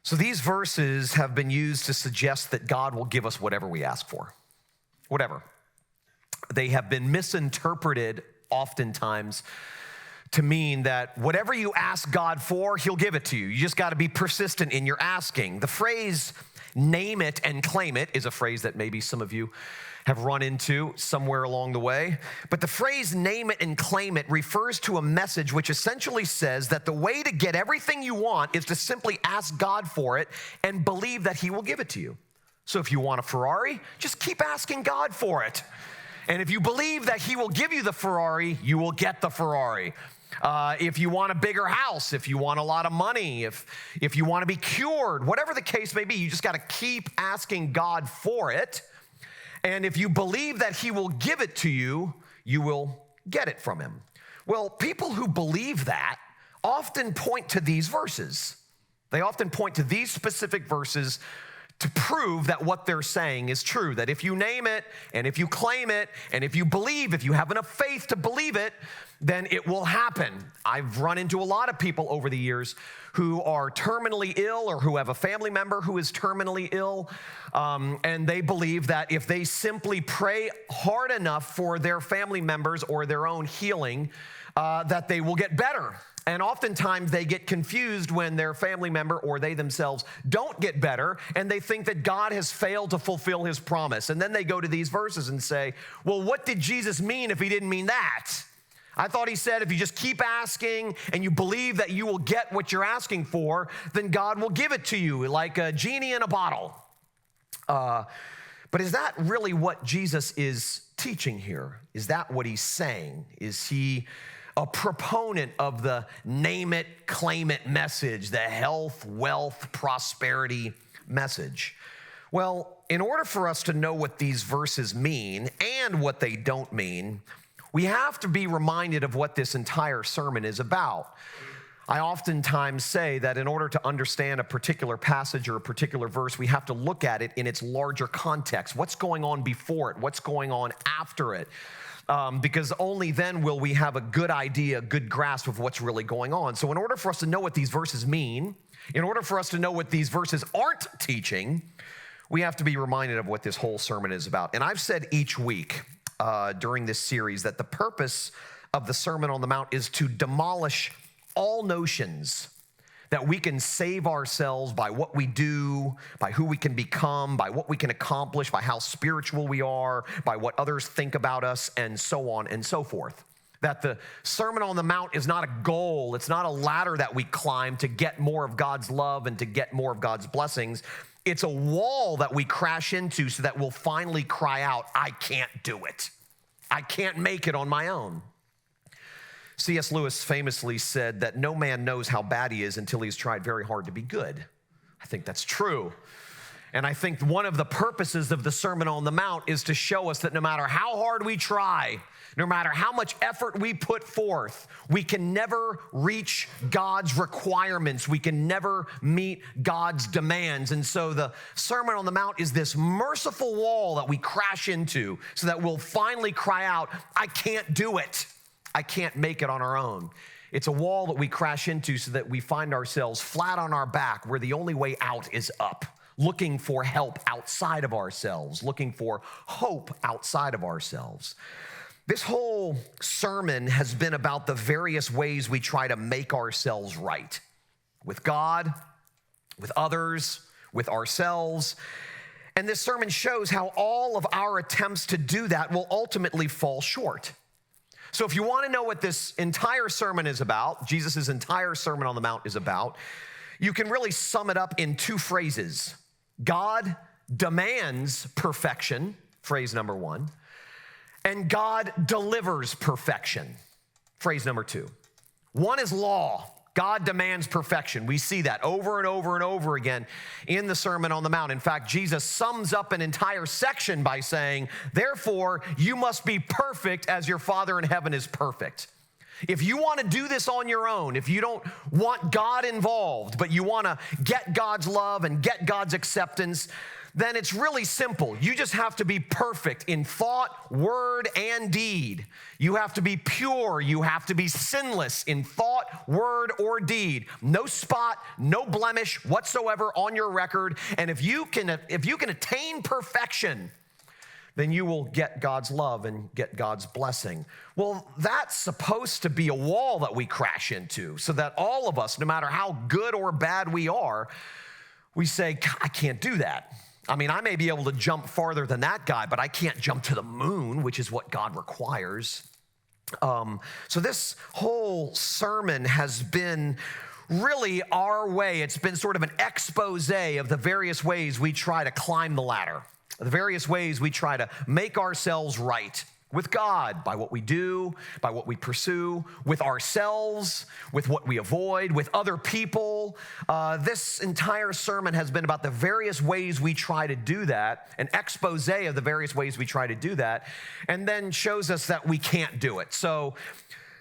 So these verses have been used to suggest that God will give us whatever we ask for. Whatever. They have been misinterpreted oftentimes to mean that whatever you ask God for, he'll give it to you. You just got to be persistent in your asking. The phrase name it and claim it is a phrase that maybe some of you have run into somewhere along the way. But the phrase name it and claim it refers to a message which essentially says that the way to get everything you want is to simply ask God for it and believe that he will give it to you. So if you want a Ferrari, just keep asking God for it. And if you believe that he will give you the Ferrari, you will get the Ferrari. If you want a bigger house, if you want a lot of money, if you want to be cured, whatever the case may be, you just got to keep asking God for it. And if you believe that he will give it to you, you will get it from him. Well, people who believe that often point to these verses. They often point to these specific verses to prove that what they're saying is true, that if you name it, and if you claim it, and if you believe, if you have enough faith to believe it, then it will happen. I've run into a lot of people over the years who are terminally ill or who have a family member who is terminally ill, and they believe that if they simply pray hard enough for their family members or their own healing, that they will get better. And oftentimes they get confused when their family member or they themselves don't get better, and they think that God has failed to fulfill his promise. And then they go to these verses and say, well, what did Jesus mean if he didn't mean that? I thought he said if you just keep asking and you believe that you will get what you're asking for, then God will give it to you like a genie in a bottle. But is that really what Jesus is teaching here? Is that what he's saying? Is he a proponent of the name it, claim it message, the health, wealth, prosperity message? Well, in order for us to know what these verses mean and what they don't mean, we have to be reminded of what this entire sermon is about. I oftentimes say that in order to understand a particular passage or a particular verse, we have to look at it in its larger context. What's going on before it? What's going on after it? Because only then will we have a good idea, a good grasp of what's really going on. So in order for us to know what these verses mean, in order for us to know what these verses aren't teaching, we have to be reminded of what this whole sermon is about. And I've said each week during this series that the purpose of the Sermon on the Mount is to demolish all notions that we can save ourselves by what we do, by who we can become, by what we can accomplish, by how spiritual we are, by what others think about us, and so on and so forth. That the Sermon on the Mount is not a goal, it's not a ladder that we climb to get more of God's love and to get more of God's blessings. It's a wall that we crash into so that we'll finally cry out, I can't do it. I can't make it on my own. C.S. Lewis famously said that no man knows how bad he is until he's tried very hard to be good. I think that's true. And I think one of the purposes of the Sermon on the Mount is to show us that no matter how hard we try, no matter how much effort we put forth, we can never reach God's requirements. We can never meet God's demands. And so the Sermon on the Mount is this merciful wall that we crash into so that we'll finally cry out, I can't do it. I can't make it on our own. It's a wall that we crash into so that we find ourselves flat on our back where the only way out is up, looking for help outside of ourselves, looking for hope outside of ourselves. This whole sermon has been about the various ways we try to make ourselves right with God, with others, with ourselves. And this sermon shows how all of our attempts to do that will ultimately fall short. So if you want to know what this entire sermon is about, Jesus' entire Sermon on the Mount is about, you can really sum it up in two phrases. God demands perfection, phrase number one, and God delivers perfection, phrase number two. One is law. God demands perfection. We see that over and over and over again in the Sermon on the Mount. In fact, Jesus sums up an entire section by saying, therefore, you must be perfect as your Father in heaven is perfect. If you want to do this on your own, if you don't want God involved, but you want to get God's love and get God's acceptance, then it's really simple. You just have to be perfect in thought, word, and deed. You have to be pure. You have to be sinless in thought, word, or deed. No spot, no blemish whatsoever on your record. And if you can attain perfection, then you will get God's love and get God's blessing. Well, that's supposed to be a wall that we crash into so that all of us, no matter how good or bad we are, we say, I can't do that. I mean, I may be able to jump farther than that guy, but I can't jump to the moon, which is what God requires. So this whole sermon has been really our way. It's been sort of an expose of the various ways we try to climb the ladder, the various ways we try to make ourselves right with God, by what we do, by what we pursue, with ourselves, with what we avoid, with other people. This entire sermon has been about the various ways we try to do that, an expose of the various ways we try to do that, and then shows us that we can't do it. So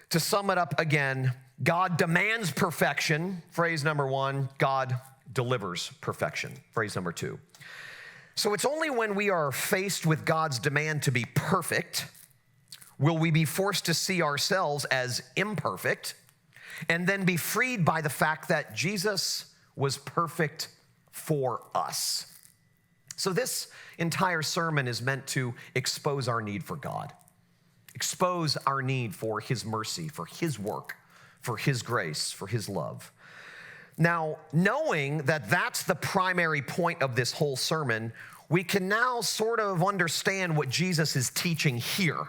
to sum it up again, God demands perfection, phrase number one. God delivers perfection, phrase number two. So it's only when we are faced with God's demand to be perfect will we be forced to see ourselves as imperfect and then be freed by the fact that Jesus was perfect for us. So this entire sermon is meant to expose our need for God, expose our need for His mercy, for His work, for His grace, for His love. Now, knowing that that's the primary point of this whole sermon, we can now sort of understand what Jesus is teaching here.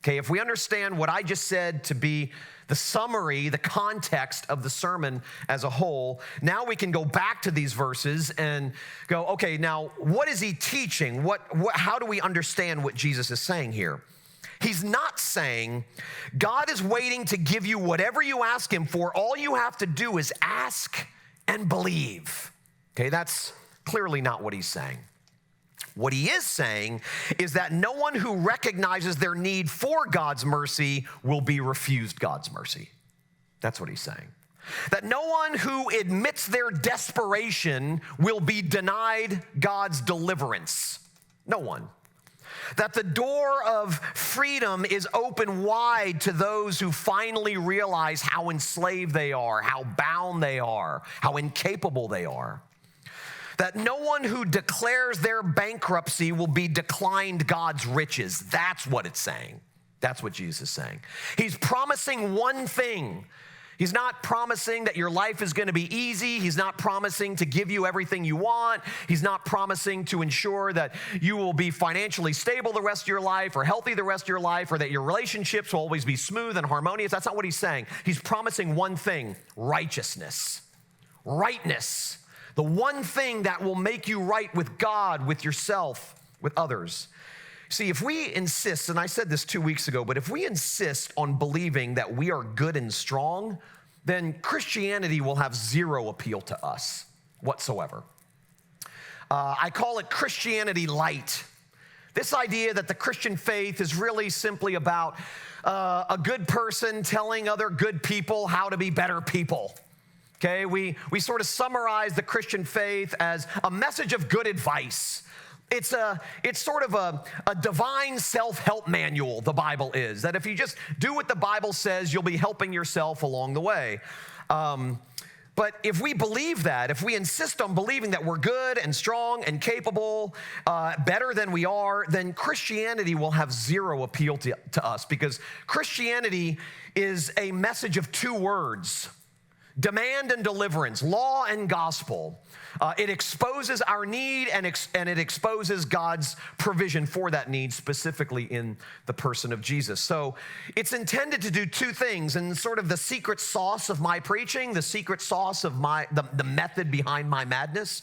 Okay, if we understand what I just said to be the summary, the context of the sermon as a whole, now we can go back to these verses and go, okay, now what is He teaching? How do we understand what Jesus is saying here? He's not saying God is waiting to give you whatever you ask Him for. All you have to do is ask and believe. Okay, that's clearly not what He's saying. What He is saying is that no one who recognizes their need for God's mercy will be refused God's mercy. That's what He's saying. That no one who admits their desperation will be denied God's deliverance. No one. That the door of freedom is open wide to those who finally realize how enslaved they are, how bound they are, how incapable they are. That no one who declares their bankruptcy will be declined God's riches. That's what it's saying. That's what Jesus is saying. He's promising one thing. He's not promising that your life is going to be easy. He's not promising to give you everything you want. He's not promising to ensure that you will be financially stable the rest of your life or healthy the rest of your life or that your relationships will always be smooth and harmonious. That's not what He's saying. He's promising one thing: righteousness, rightness. The one thing that will make you right with God, with yourself, with others. See, if we insist, and I said this 2 weeks ago, but if we insist on believing that we are good and strong, then Christianity will have zero appeal to us whatsoever. I call it Christianity light. This idea that the Christian faith is really simply about a good person telling other good people how to be better people. Okay, we sort of summarize the Christian faith as a message of good advice. It's sort of a divine self-help manual, the Bible is. That if you just do what the Bible says, you'll be helping yourself along the way. But if we believe that, if we insist on believing that we're good and strong and capable, better than we are, then Christianity will have zero appeal to us, because Christianity is a message of two words: demand and deliverance, law and gospel. It exposes our need and it exposes God's provision for that need, specifically in the person of Jesus. So it's intended to do two things, and sort of the secret sauce of my preaching, the secret sauce of the method behind my madness,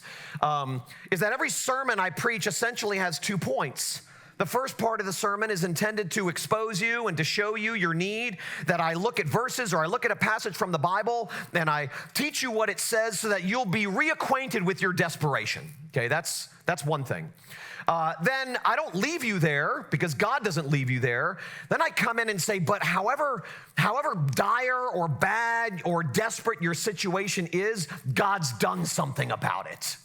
is that every sermon I preach essentially has 2 points. The first part of the sermon is intended to expose you and to show you your need, that I look at verses or I look at a passage from the Bible and I teach you what it says so that you'll be reacquainted with your desperation. Okay, that's one thing. Then I don't leave you there, because God doesn't leave you there. Then I come in and say, but however dire or bad or desperate your situation is, God's done something about it.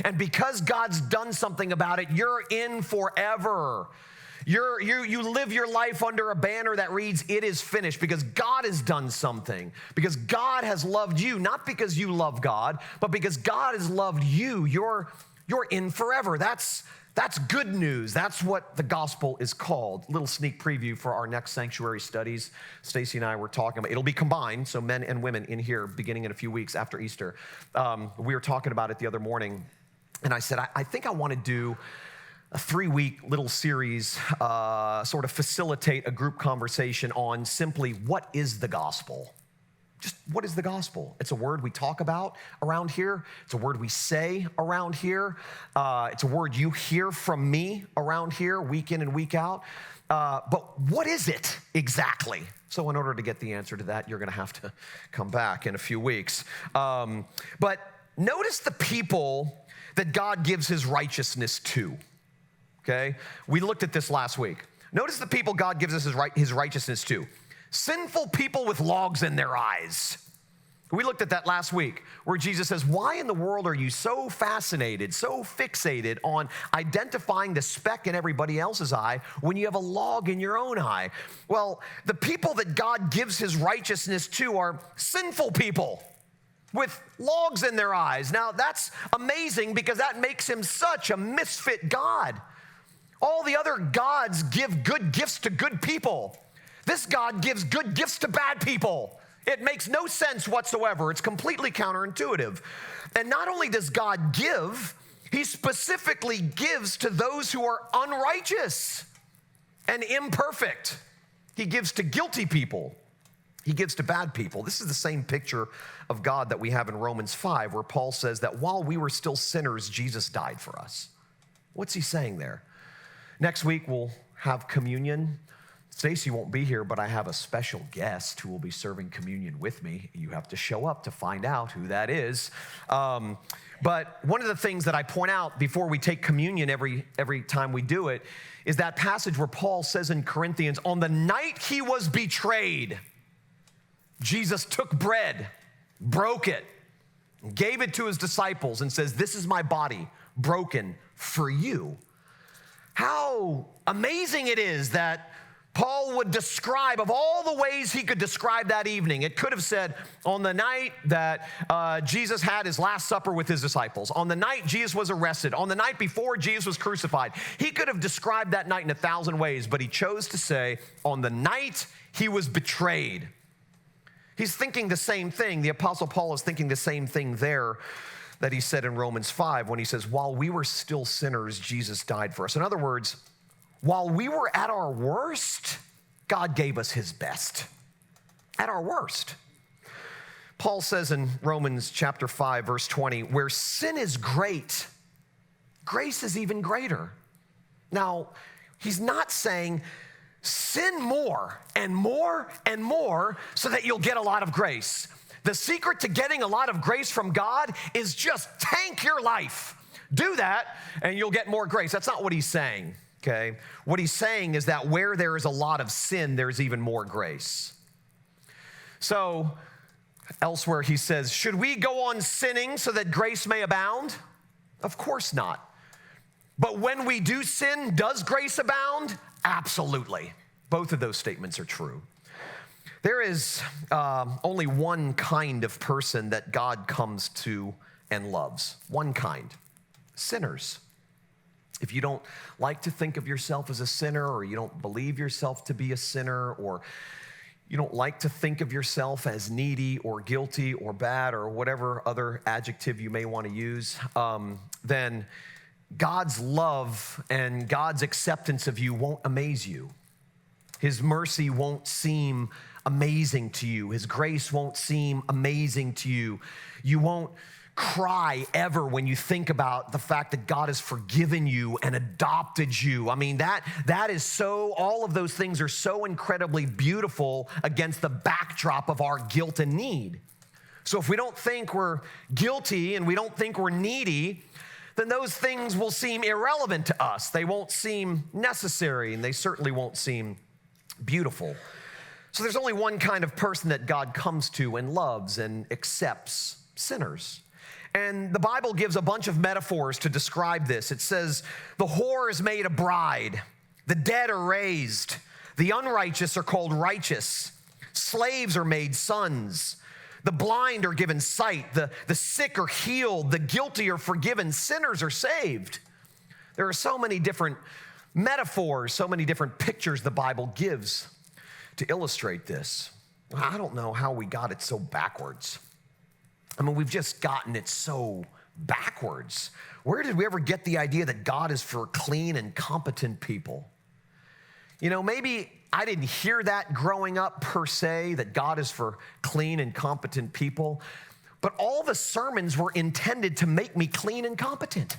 And because God's done something about it, you're in forever. You live your life under a banner that reads, "It is finished," because God has done something. Because God has loved you, not because you love God, but because God has loved you. You're in forever. That's good news. That's what the gospel is called. Little sneak preview for our next sanctuary studies. Stacy and I were talking about, it'll be combined, so men and women in here beginning in a few weeks after Easter. We were talking about it the other morning, and I said, I think I want to do a 3-week little series, sort of facilitate a group conversation on simply what is the gospel? Just what is the gospel? It's a word we talk about around here. It's a word we say around here. It's a word you hear from me around here week in and week out. But what is it exactly? So in order to get the answer to that, you're going to have to come back in a few weeks. But notice the people that God gives his righteousness to. Okay? We looked at this last week. Notice the people God gives us his righteousness to. Sinful people with logs in their eyes. We looked at that last week where Jesus says, why in the world are you so fascinated, so fixated on identifying the speck in everybody else's eye when you have a log in your own eye? Well, the people that God gives his righteousness to are sinful people with logs in their eyes. Now, that's amazing because that makes him such a misfit God. All the other gods give good gifts to good people. This God gives good gifts to bad people. It makes no sense whatsoever. It's completely counterintuitive. And not only does God give, he specifically gives to those who are unrighteous and imperfect. He gives to guilty people. He gives to bad people. This is the same picture of God that we have in Romans 5, where Paul says that while we were still sinners, Jesus died for us. What's he saying there? Next week, we'll have communion. Stacy won't be here, but I have a special guest who will be serving communion with me. You have to show up to find out who that is. But one of the things that I point out before we take communion every time we do it is that passage where Paul says in Corinthians, on the night he was betrayed, Jesus took bread, broke it, gave it to his disciples and says, this is my body broken for you. How amazing it is that Paul would describe, of all the ways he could describe that evening, it could have said on the night that Jesus had his last supper with his disciples, on the night Jesus was arrested, on the night before Jesus was crucified. He could have described that night in 1,000 ways, but he chose to say, on the night he was betrayed. He's thinking the same thing. The Apostle Paul is thinking the same thing there that he said in Romans 5 when he says, while we were still sinners, Jesus died for us. In other words, while we were at our worst, God gave us his best. At our worst. Paul says in Romans chapter 5, verse 20, where sin is great, grace is even greater. Now, he's not saying sin more and more and more so that you'll get a lot of grace. The secret to getting a lot of grace from God is just tank your life. Do that and you'll get more grace. That's not what he's saying, okay? What he's saying is that where there is a lot of sin, there's even more grace. So elsewhere he says, should we go on sinning so that grace may abound? Of course not. But when we do sin, does grace abound? Absolutely. Both of those statements are true. There is only one kind of person that God comes to and loves. One kind. Sinners. If you don't like to think of yourself as a sinner, or you don't believe yourself to be a sinner, or you don't like to think of yourself as needy or guilty or bad or whatever other adjective you may want to use, then God's love and God's acceptance of you won't amaze you. His mercy won't seem amazing to you. His grace won't seem amazing to you. You won't cry ever when you think about the fact that God has forgiven you and adopted you. I mean, that is so, all of those things are so incredibly beautiful against the backdrop of our guilt and need. So if we don't think we're guilty and we don't think we're needy, then those things will seem irrelevant to us. They won't seem necessary, and they certainly won't seem beautiful. So there's only one kind of person that God comes to and loves and accepts: sinners. And the Bible gives a bunch of metaphors to describe this. It says, the whore is made a bride, the dead are raised, the unrighteous are called righteous, slaves are made sons, the blind are given sight, the sick are healed, the guilty are forgiven, sinners are saved. There are so many different metaphors, so many different pictures the Bible gives to illustrate this. I don't know how we got it so backwards. I mean, we've just gotten it so backwards. Where did we ever get the idea that God is for clean and competent people? You know, maybe I didn't hear that growing up per se, that God is for clean and competent people, but all the sermons were intended to make me clean and competent.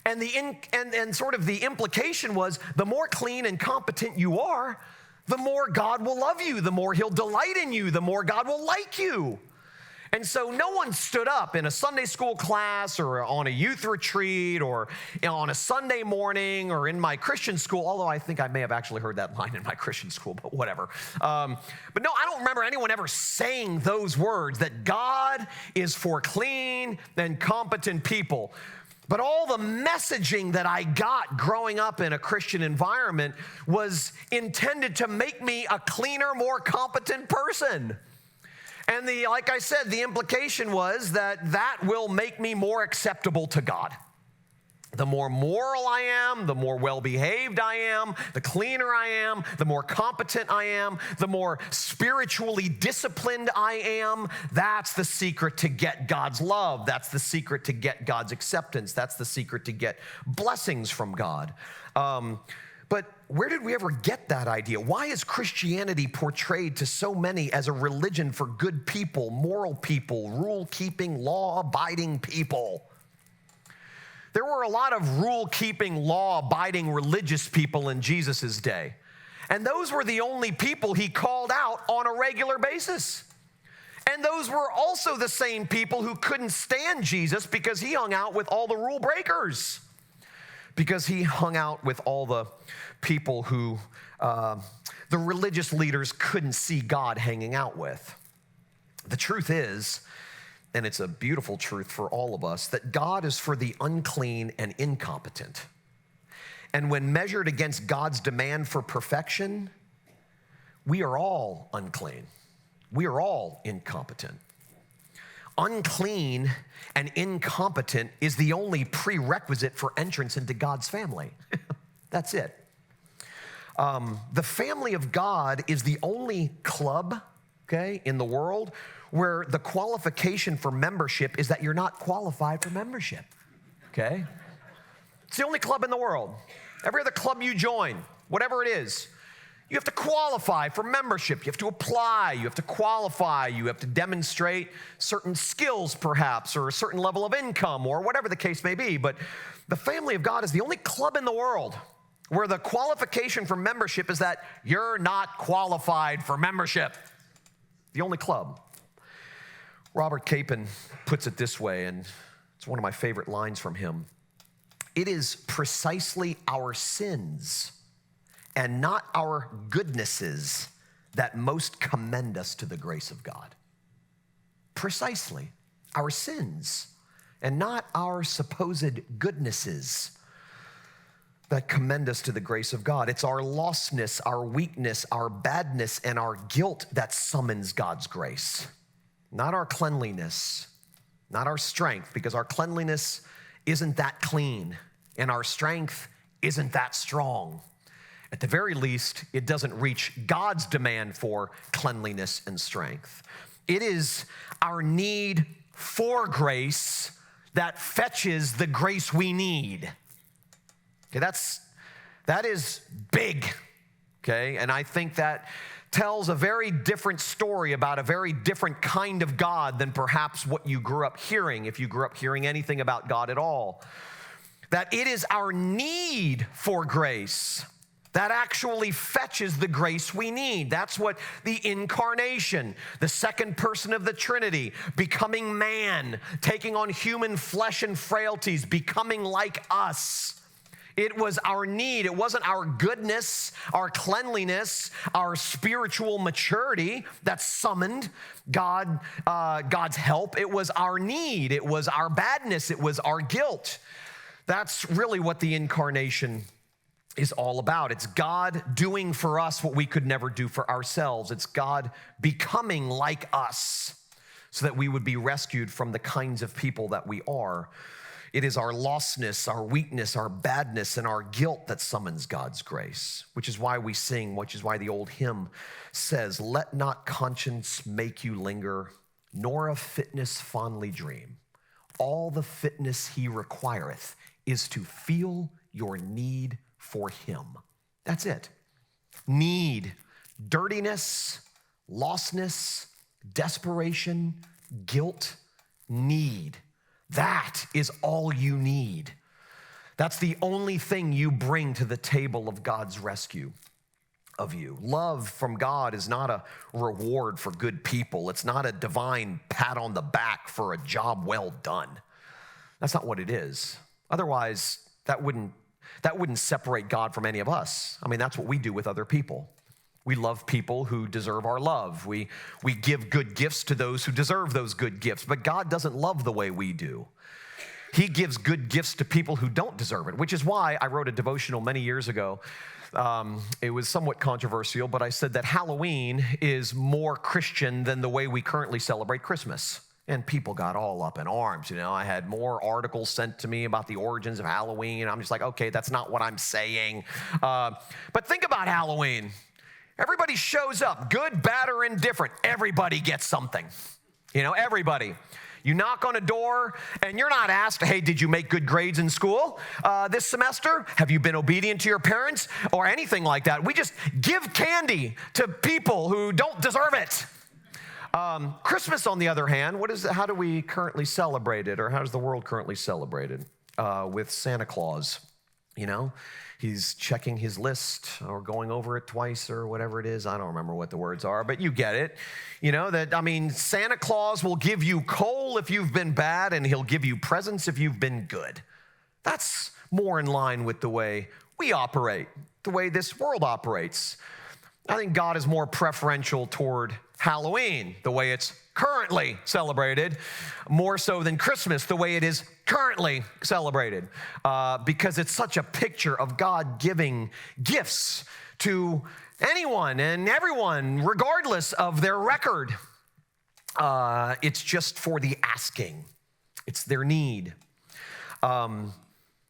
And sort of the implication was, the more clean and competent you are, the more God will love you, the more he'll delight in you, the more God will like you. And so no one stood up in a Sunday school class or on a youth retreat or on a Sunday morning or in my Christian school, although I think I may have actually heard that line in my Christian school, but whatever. But no, I don't remember anyone ever saying those words, that God is for clean and competent people. But all the messaging that I got growing up in a Christian environment was intended to make me a cleaner, more competent person. And like I said, the implication was that will make me more acceptable to God. The more moral I am, the more well-behaved I am, the cleaner I am, the more competent I am, the more spiritually disciplined I am. That's the secret to get God's love. That's the secret to get God's acceptance. That's the secret to get blessings from God. But where did we ever get that idea? Why is Christianity portrayed to so many as a religion for good people, moral people, rule-keeping, law-abiding people? There were a lot of rule-keeping, law-abiding religious people in Jesus' day. And those were the only people he called out on a regular basis. And those were also the same people who couldn't stand Jesus because he hung out with all the rule breakers. Because he hung out with all the people who the religious leaders couldn't see God hanging out with. The truth is, and it's a beautiful truth for all of us, that God is for the unclean and incompetent. And when measured against God's demand for perfection, we are all unclean. We are all incompetent. Unclean and incompetent is the only prerequisite for entrance into God's family. That's it. The family of God is the only club, okay, in the world where the qualification for membership is that you're not qualified for membership, okay? It's the only club in the world. Every other club you join, whatever it is, you have to qualify for membership. You have to apply. You have to qualify. You have to demonstrate certain skills, perhaps, or a certain level of income, or whatever the case may be. But the family of God is the only club in the world where the qualification for membership is that you're not qualified for membership. The only club. Robert Capon puts it this way, and it's one of my favorite lines from him. It is precisely our sins and not our goodnesses that most commend us to the grace of God. Precisely our sins and not our supposed goodnesses that commend us to the grace of God. It's our lostness, our weakness, our badness, and our guilt that summons God's grace. Not our cleanliness, not our strength, because our cleanliness isn't that clean, and our strength isn't that strong. At the very least, it doesn't reach God's demand for cleanliness and strength. It is our need for grace that fetches the grace we need. Okay, that is big, okay? And I think that tells a very different story about a very different kind of God than perhaps what you grew up hearing, if you grew up hearing anything about God at all. That it is our need for grace that actually fetches the grace we need. That's what the incarnation, the second person of the Trinity, becoming man, taking on human flesh and frailties, becoming like us, It was our need. It wasn't our goodness, our cleanliness, our spiritual maturity that summoned God's help. It was our need. It was our badness. It was our guilt. That's really what the incarnation is all about. It's God doing for us what we could never do for ourselves. It's God becoming like us so that we would be rescued from the kinds of people that we are. It is our lostness, our weakness, our badness, and our guilt that summons God's grace, which is why we sing, which is why the old hymn says, "Let not conscience make you linger, nor of fitness fondly dream. All the fitness he requireth is to feel your need for him." That's it. Need, dirtiness, lostness, desperation, guilt, need. That is all you need. That's the only thing you bring to the table of God's rescue of you. Love from God is not a reward for good people. It's not a divine pat on the back for a job well done. That's not what it is. Otherwise, that wouldn't separate God from any of us. I mean, that's what we do with other people. We love people who deserve our love. We give good gifts to those who deserve those good gifts. But God doesn't love the way we do. He gives good gifts to people who don't deserve it, which is why I wrote a devotional many years ago. It was somewhat controversial, but I said that Halloween is more Christian than the way we currently celebrate Christmas. And people got all up in arms. I had more articles sent to me about the origins of Halloween. I'm just like, okay, that's not what I'm saying. But think about Halloween. Everybody shows up, good, bad, or indifferent. Everybody gets something. Everybody. You knock on a door, and you're not asked, hey, did you make good grades in school this semester? Have you been obedient to your parents? Or anything like that. We just give candy to people who don't deserve it. Christmas, on the other hand, how do we currently celebrate it, or how does the world currently celebrate it? With Santa Claus, he's checking his list or going over it twice or whatever it is. I don't remember what the words are, but you get it. Santa Claus will give you coal if you've been bad, and he'll give you presents if you've been good. That's more in line with the way we operate, the way this world operates. I think God is more preferential toward Halloween, the way it's currently celebrated, more so than Christmas, the way it is currently celebrated, because it's such a picture of God giving gifts to anyone and everyone, regardless of their record. It's just for the asking. It's their need.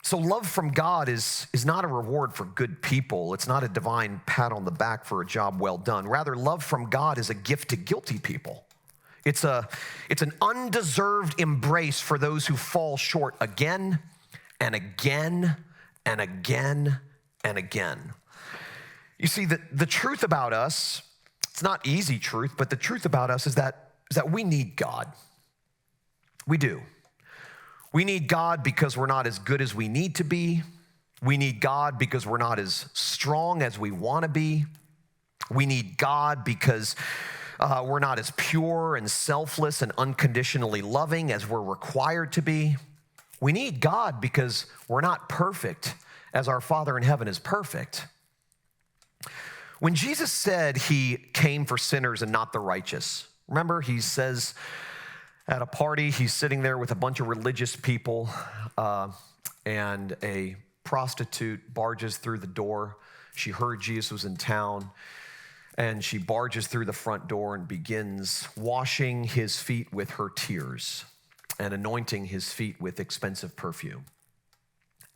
So love from God is not a reward for good people. It's not a divine pat on the back for a job well done. Rather, love from God is a gift to guilty people. It's an undeserved embrace for those who fall short again and again and again and again. You see, the truth about us, it's not easy truth, but the truth about us is that we need God. We do. We need God because we're not as good as we need to be. We need God because we're not as strong as we want to be. We need God because we're not as pure and selfless and unconditionally loving as we're required to be. We need God because we're not perfect as our Father in heaven is perfect. When Jesus said he came for sinners and not the righteous, remember he says at a party, he's sitting there with a bunch of religious people, and a prostitute barges through the door. She heard Jesus was in town, and she barges through the front door and begins washing his feet with her tears and anointing his feet with expensive perfume.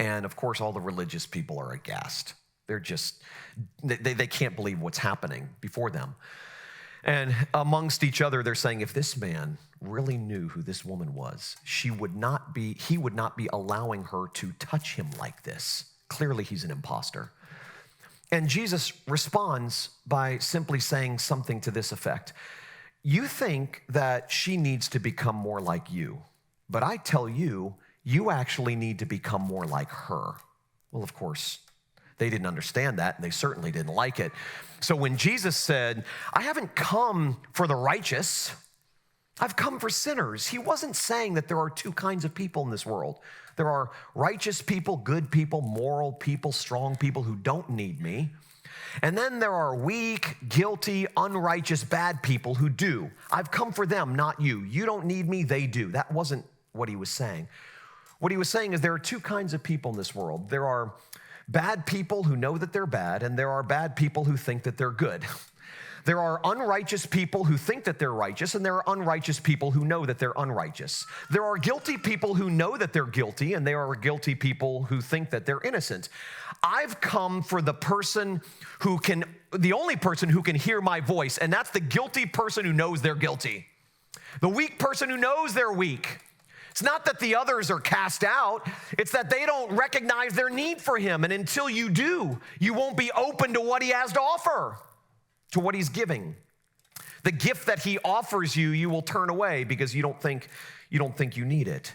And of course, all the religious people are aghast. They're just, they can't believe what's happening before them. And amongst each other, they're saying, if this man really knew who this woman was, he would not be allowing her to touch him like this. Clearly, he's an imposter. And Jesus responds by simply saying something to this effect. You think that she needs to become more like you, but I tell you, you actually need to become more like her. Well, of course, they didn't understand that, and they certainly didn't like it. So when Jesus said, I haven't come for the righteous, I've come for sinners, he wasn't saying that there are two kinds of people in this world. There are righteous people, good people, moral people, strong people who don't need me. And then there are weak, guilty, unrighteous, bad people who do. I've come for them, not you. You don't need me, they do. That wasn't what he was saying. What he was saying is there are two kinds of people in this world. There are bad people who know that they're bad, and there are bad people who think that they're good. There are unrighteous people who think that they're righteous, and there are unrighteous people who know that they're unrighteous. There are guilty people who know that they're guilty, and there are guilty people who think that they're innocent. I've come for the only person who can hear my voice, and that's the guilty person who knows they're guilty. The weak person who knows they're weak. It's not that the others are cast out. It's that they don't recognize their need for him, and until you do, you won't be open to what he has to offer, to what he's giving. The gift that he offers you, you will turn away because you don't think you need it.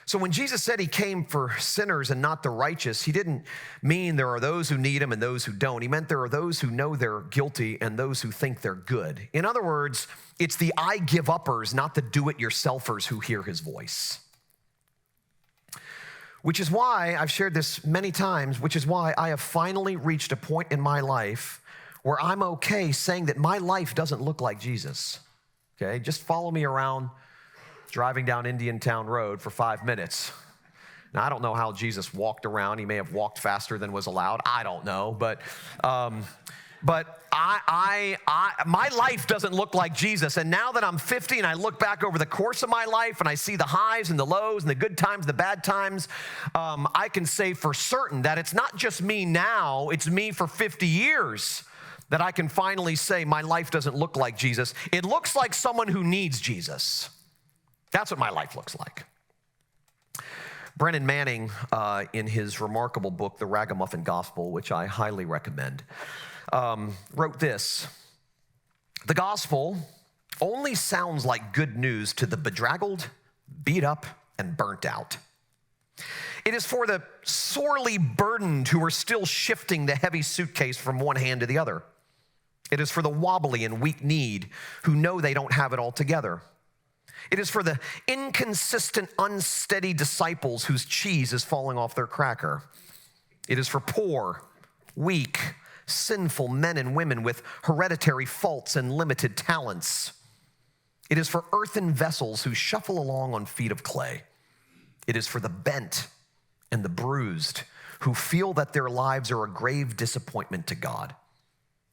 So when Jesus said he came for sinners and not the righteous, he didn't mean there are those who need him and those who don't. He meant there are those who know they're guilty and those who think they're good. In other words, it's the I give uppers, not the do-it-yourselfers who hear his voice. Which is why, I've shared this many times, which is why I have finally reached a point in my life where I'm okay saying that my life doesn't look like Jesus, okay? Just follow me around driving down Indiantown Road for 5 minutes. Now, I don't know how Jesus walked around. He may have walked faster than was allowed. I don't know, but my life doesn't look like Jesus. And now that I'm 50 and I look back over the course of my life and I see the highs and the lows and the good times, the bad times, I can say for certain that it's not just me now, it's me for 50 years. That I can finally say my life doesn't look like Jesus. It looks like someone who needs Jesus. That's what my life looks like. Brennan Manning, in his remarkable book, The Ragamuffin Gospel, which I highly recommend, wrote this: the gospel only sounds like good news to the bedraggled, beat up, and burnt out. It is for the sorely burdened who are still shifting the heavy suitcase from one hand to the other. It is for the wobbly and weak-kneed who know they don't have it all together. It is for the inconsistent, unsteady disciples whose cheese is falling off their cracker. It is for poor, weak, sinful men and women with hereditary faults and limited talents. It is for earthen vessels who shuffle along on feet of clay. It is for the bent and the bruised who feel that their lives are a grave disappointment to God.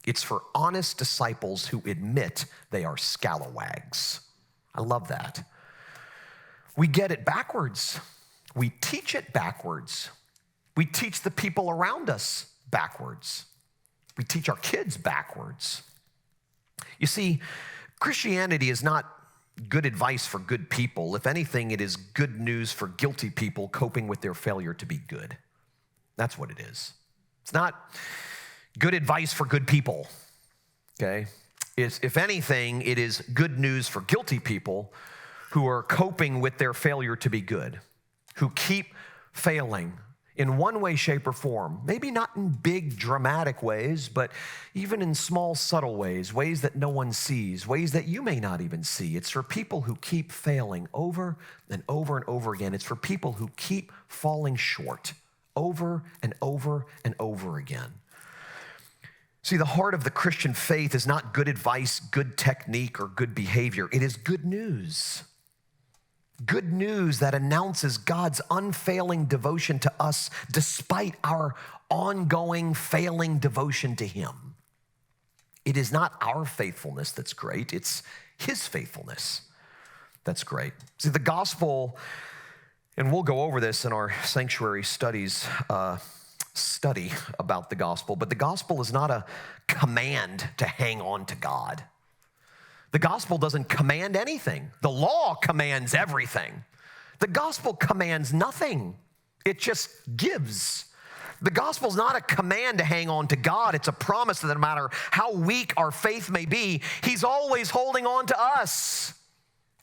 It's for honest disciples who admit they are scalawags. I love that. We get it backwards. We teach it backwards. We teach the people around us backwards. We teach our kids backwards. You see, Christianity is not good advice for good people. If anything, it is good news for guilty people coping with their failure to be good. That's what it is. It's not good advice for good people, okay? If anything, it is good news for guilty people who are coping with their failure to be good, who keep failing in one way, shape, or form. Maybe not in big, dramatic ways, but even in small, subtle ways, ways that no one sees, ways that you may not even see. It's for people who keep failing over and over and over again. It's for people who keep falling short over and over and over again. See, the heart of the Christian faith is not good advice, good technique, or good behavior. It is good news. Good news that announces God's unfailing devotion to us despite our ongoing failing devotion to him. It is not our faithfulness that's great, it's his faithfulness that's great. See, the gospel, and we'll go over this in our sanctuary studies study about the gospel, but the gospel is not a command to hang on to God. The gospel doesn't command anything. The law commands everything. The gospel commands nothing. It just gives. The gospel is not a command to hang on to God. It's a promise that no matter how weak our faith may be, he's always holding on to us.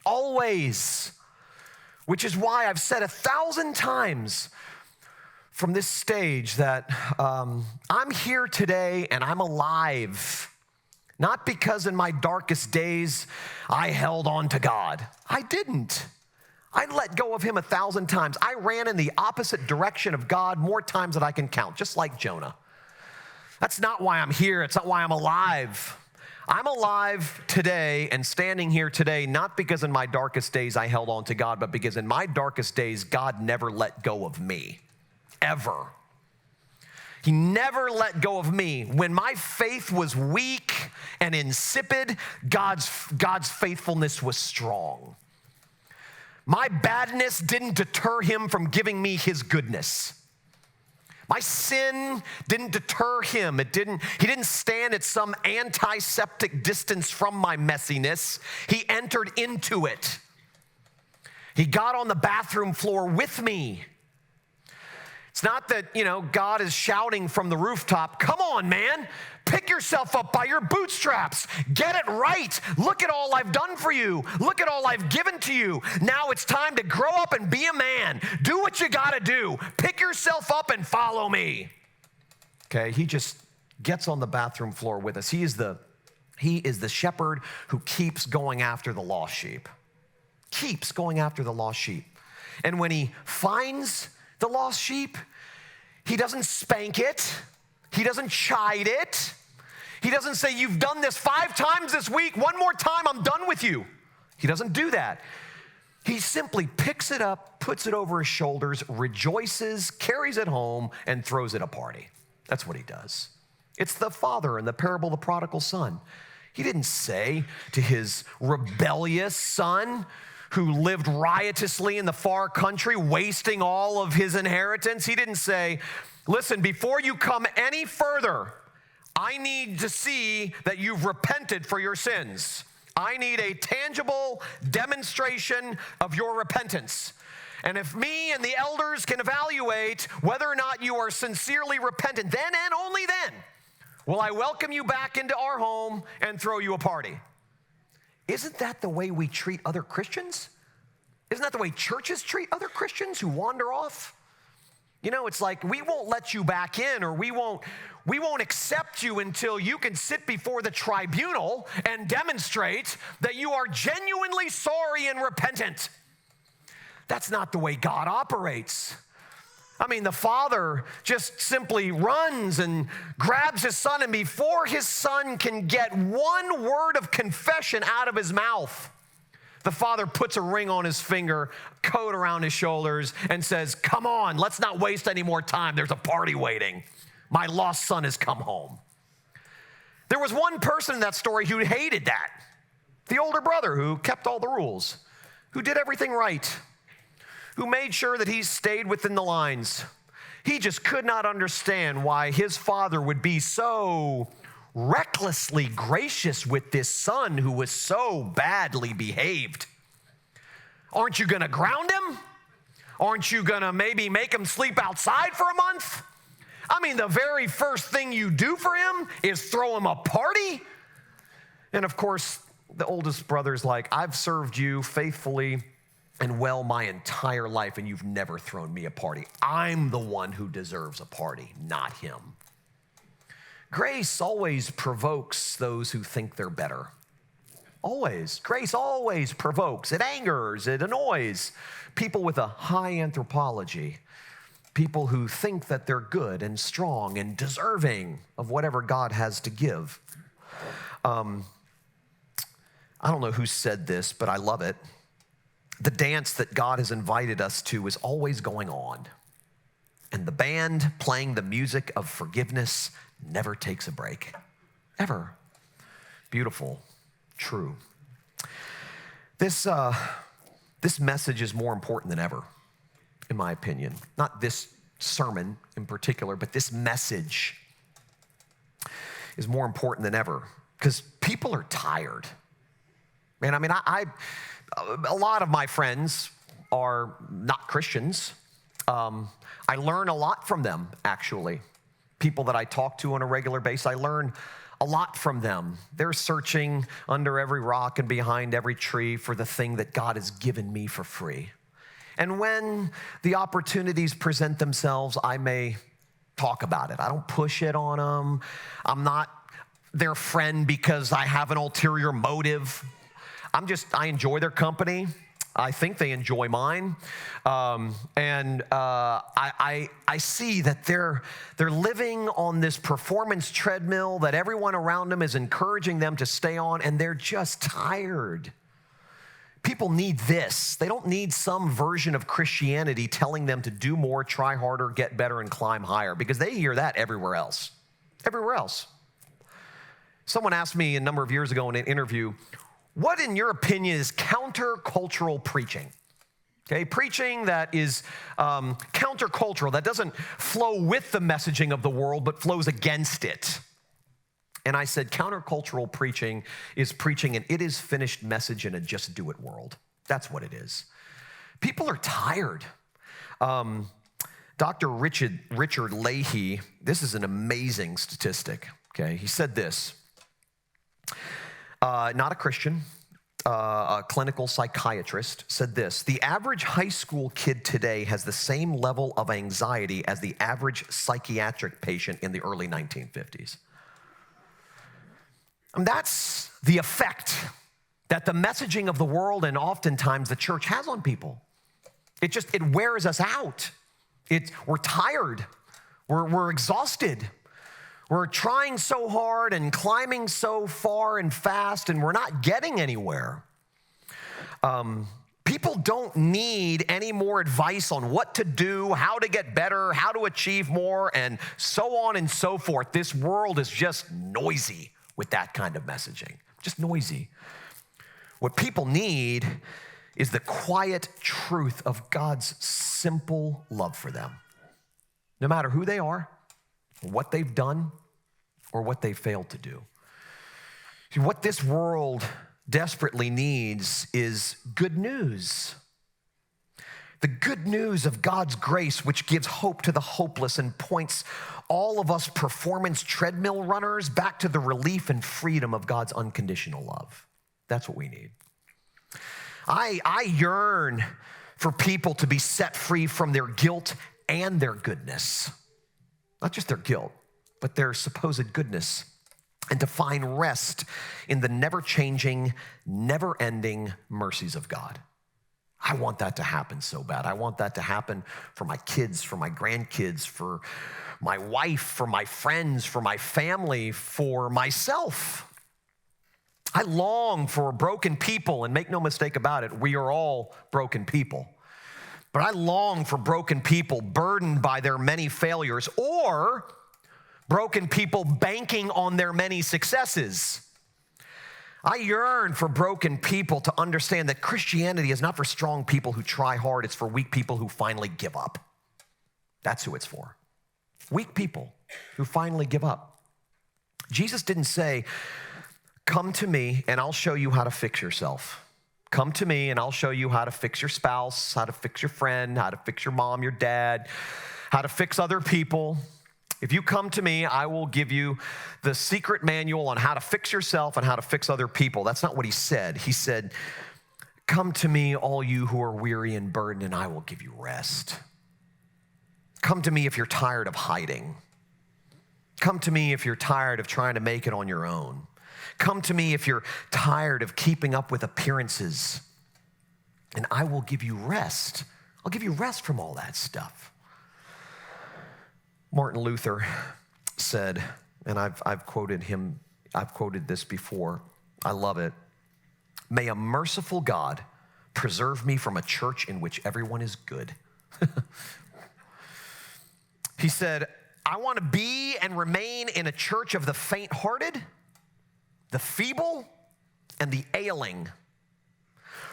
Always. Which is why I've said 1,000 times from this stage that I'm here today and I'm alive. Not because in my darkest days I held on to God. I didn't. I let go of him 1,000 times. I ran in the opposite direction of God more times than I can count, just like Jonah. That's not why I'm here. It's not why I'm alive. I'm alive today and standing here today, not because in my darkest days I held on to God, but because in my darkest days, God never let go of me, ever. He never let go of me. When my faith was weak and insipid, God's faithfulness was strong. My badness didn't deter him from giving me his goodness. My sin didn't deter him. He didn't stand at some antiseptic distance from my messiness. He entered into it. He got on the bathroom floor with me. It's not that, God is shouting from the rooftop, come on, man, pick yourself up by your bootstraps. Get it right. Look at all I've done for you. Look at all I've given to you. Now it's time to grow up and be a man. Do what you got to do. Pick yourself up and follow me. Okay, he just gets on the bathroom floor with us. He is the shepherd who keeps going after the lost sheep. Keeps going after the lost sheep. And when he finds the lost sheep, he doesn't spank it. He doesn't chide it. He doesn't say, you've done this 5 times this week. One more time, I'm done with you. He doesn't do that. He simply picks it up, puts it over his shoulders, rejoices, carries it home, and throws it a party. That's what he does. It's the father in the parable of the prodigal son. He didn't say to his rebellious son, who lived riotously in the far country, wasting all of his inheritance. He didn't say, listen, before you come any further, I need to see that you've repented for your sins. I need a tangible demonstration of your repentance. And if me and the elders can evaluate whether or not you are sincerely repentant, then and only then will I welcome you back into our home and throw you a party. Isn't that the way we treat other Christians? Isn't that the way churches treat other Christians who wander off? It's like, we won't let you back in, or we won't accept you until you can sit before the tribunal and demonstrate that you are genuinely sorry and repentant. That's not the way God operates. The father just simply runs and grabs his son, and before his son can get one word of confession out of his mouth, the father puts a ring on his finger, coat around his shoulders, and says, come on, let's not waste any more time. There's a party waiting. My lost son has come home. There was one person in that story who hated that. The older brother who kept all the rules, who did everything right, who made sure that he stayed within the lines. He just could not understand why his father would be so recklessly gracious with this son who was so badly behaved. Aren't you going to ground him? Aren't you going to maybe make him sleep outside for a month? The very first thing you do for him is throw him a party? And of course, the oldest brother's like, I've served you faithfully and well my entire life, and you've never thrown me a party. I'm the one who deserves a party, not him. Grace always provokes those who think they're better. Always. Grace always provokes. It angers, it annoys people with a high anthropology, people who think that they're good and strong and deserving of whatever God has to give. I don't know who said this, but I love it. The dance that God has invited us to is always going on. And the band playing the music of forgiveness never takes a break. Ever. Beautiful. True. This message is more important than ever, in my opinion. Not this sermon in particular, but this message is more important than ever because people are tired. Man, a lot of my friends are not Christians. I learn a lot from them, actually. People that I talk to on a regular basis, I learn a lot from them. They're searching under every rock and behind every tree for the thing that God has given me for free. And when the opportunities present themselves, I may talk about it. I don't push it on them. I'm not their friend because I have an ulterior motive. I enjoy their company. I think they enjoy mine. I see that they're living on this performance treadmill that everyone around them is encouraging them to stay on, and they're just tired. People need this. They don't need some version of Christianity telling them to do more, try harder, get better, and climb higher, because they hear that everywhere else. Everywhere else. Someone asked me a number of years ago in an interview, what in your opinion is countercultural preaching? Okay, preaching that is countercultural, that doesn't flow with the messaging of the world, but flows against it. And I said, countercultural preaching is preaching an it is finished message in a just do it world. That's what it is. People are tired. Dr. Richard Leahy, this is an amazing statistic, okay? He said this, not a Christian, a clinical psychiatrist said this: the average high school kid today has the same level of anxiety as the average psychiatric patient in the early 1950s. And that's the effect that the messaging of the world and oftentimes the church has on people. It wears us out. We're tired. We're exhausted. We're trying so hard and climbing so far and fast, and we're not getting anywhere. People don't need any more advice on what to do, how to get better, how to achieve more, and so on and so forth. This world is just noisy with that kind of messaging, just noisy. What people need is the quiet truth of God's simple love for them, no matter who they are, what they've done, or what they failed to do. See, what this world desperately needs is good news. The good news of God's grace, which gives hope to the hopeless and points all of us performance treadmill runners back to the relief and freedom of God's unconditional love. That's what we need. I yearn for people to be set free from their guilt and their goodness. Not just their guilt, but their supposed goodness, and to find rest in the never-changing, never-ending mercies of God. I want that to happen so bad. I want that to happen for my kids, for my grandkids, for my wife, for my friends, for my family, for myself. I long for broken people, and make no mistake about it, we are all broken people. But I long for broken people burdened by their many failures, or broken people banking on their many successes. I yearn for broken people to understand that Christianity is not for strong people who try hard, it's for weak people who finally give up. That's who it's for. Weak people who finally give up. Jesus didn't say, come to me and I'll show you how to fix yourself. Come to me and I'll show you how to fix your spouse, how to fix your friend, how to fix your mom, your dad, how to fix other people. If you come to me, I will give you the secret manual on how to fix yourself and how to fix other people. That's not what he said. He said, come to me, all you who are weary and burdened, and I will give you rest. Come to me if you're tired of hiding. Come to me if you're tired of trying to make it on your own. Come to me if you're tired of keeping up with appearances, and I will give you rest. I'll give you rest from all that stuff. Martin Luther said, and I've quoted this before, I love it. May a merciful God preserve me from a church in which everyone is good. He said, I want to be and remain in a church of the faint-hearted, the feeble, and the ailing,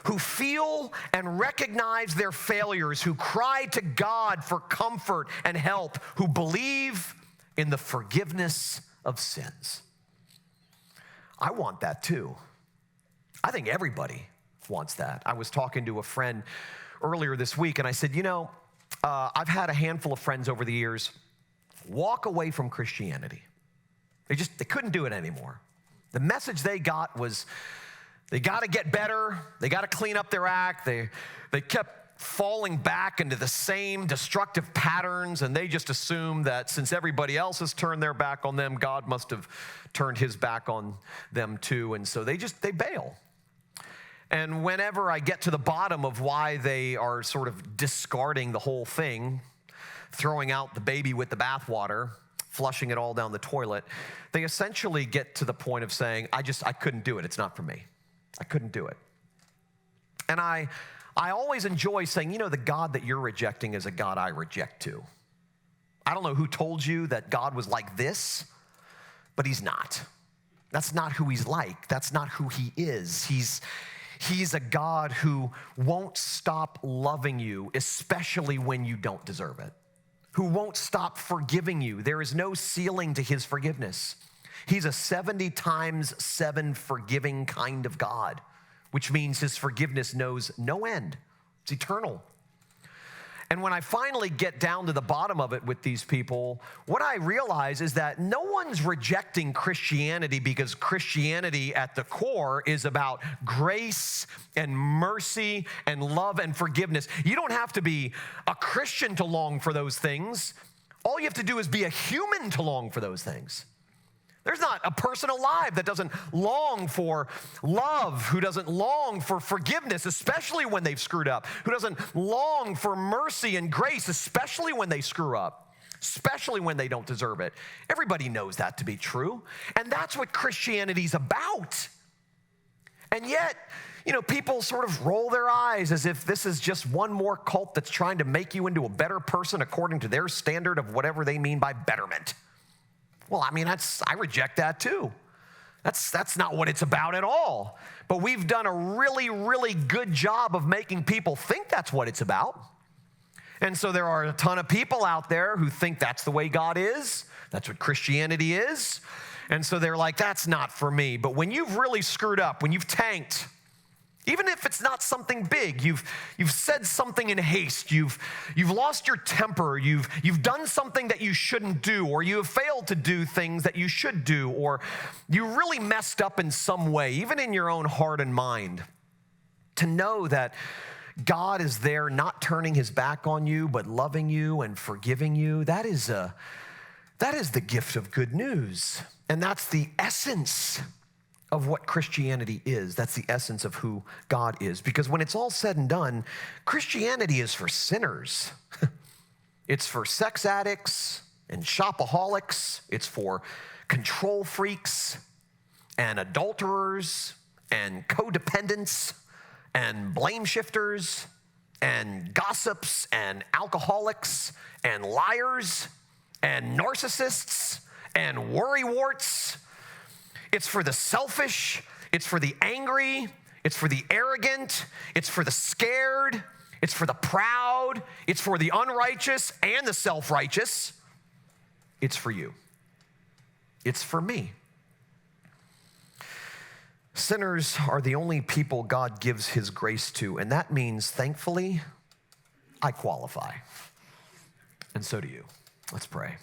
who feel and recognize their failures, who cry to God for comfort and help, who believe in the forgiveness of sins. I want that too. I think everybody wants that. I was talking to a friend earlier this week, and I said, I've had a handful of friends over the years walk away from Christianity. They couldn't do it anymore. The message they got was, they got to get better. They got to clean up their act. They kept falling back into the same destructive patterns, and they just assumed that since everybody else has turned their back on them, God must have turned his back on them too. And so they bail. And whenever I get to the bottom of why they are sort of discarding the whole thing, throwing out the baby with the bathwater, flushing it all down the toilet, they essentially get to the point of saying, I couldn't do it. It's not for me. I couldn't do it. And I always enjoy saying, the God that you're rejecting is a God I reject too. I don't know who told you that God was like this, but he's not. That's not who he's like. That's not who he is. He's a God who won't stop loving you, especially when you don't deserve it, who won't stop forgiving you. There is no ceiling to his forgiveness. He's a 70 times 7 forgiving kind of God, which means his forgiveness knows no end. It's eternal. And when I finally get down to the bottom of it with these people, what I realize is that no one's rejecting Christianity because Christianity at the core is about grace and mercy and love and forgiveness. You don't have to be a Christian to long for those things. All you have to do is be a human to long for those things. There's not a person alive that doesn't long for love, who doesn't long for forgiveness, especially when they've screwed up, who doesn't long for mercy and grace, especially when they screw up, especially when they don't deserve it. Everybody knows that to be true, and that's what Christianity's about. And yet, people sort of roll their eyes as if this is just one more cult that's trying to make you into a better person according to their standard of whatever they mean by betterment. Well, I reject that too. That's not what it's about at all. But we've done a really, really good job of making people think that's what it's about. And so there are a ton of people out there who think that's the way God is. That's what Christianity is. And so they're like, that's not for me. But when you've really screwed up, when you've tanked, even if it's not something big, you've said something in haste, you've lost your temper, you've done something that you shouldn't do, or you have failed to do things that you should do, or you really messed up in some way, even in your own heart and mind, to know that God is there not turning his back on you, but loving you and forgiving you, that is the gift of good news. And that's the essence of what Christianity is. That's the essence of who God is. Because when it's all said and done, Christianity is for sinners. It's for sex addicts and shopaholics. It's for control freaks and adulterers and codependents and blame shifters and gossips and alcoholics and liars and narcissists and worrywarts. It's for the selfish, it's for the angry, it's for the arrogant, it's for the scared, it's for the proud, it's for the unrighteous and the self-righteous. It's for you. It's for me. Sinners are the only people God gives his grace to, and that means, thankfully, I qualify. And so do you. Let's pray.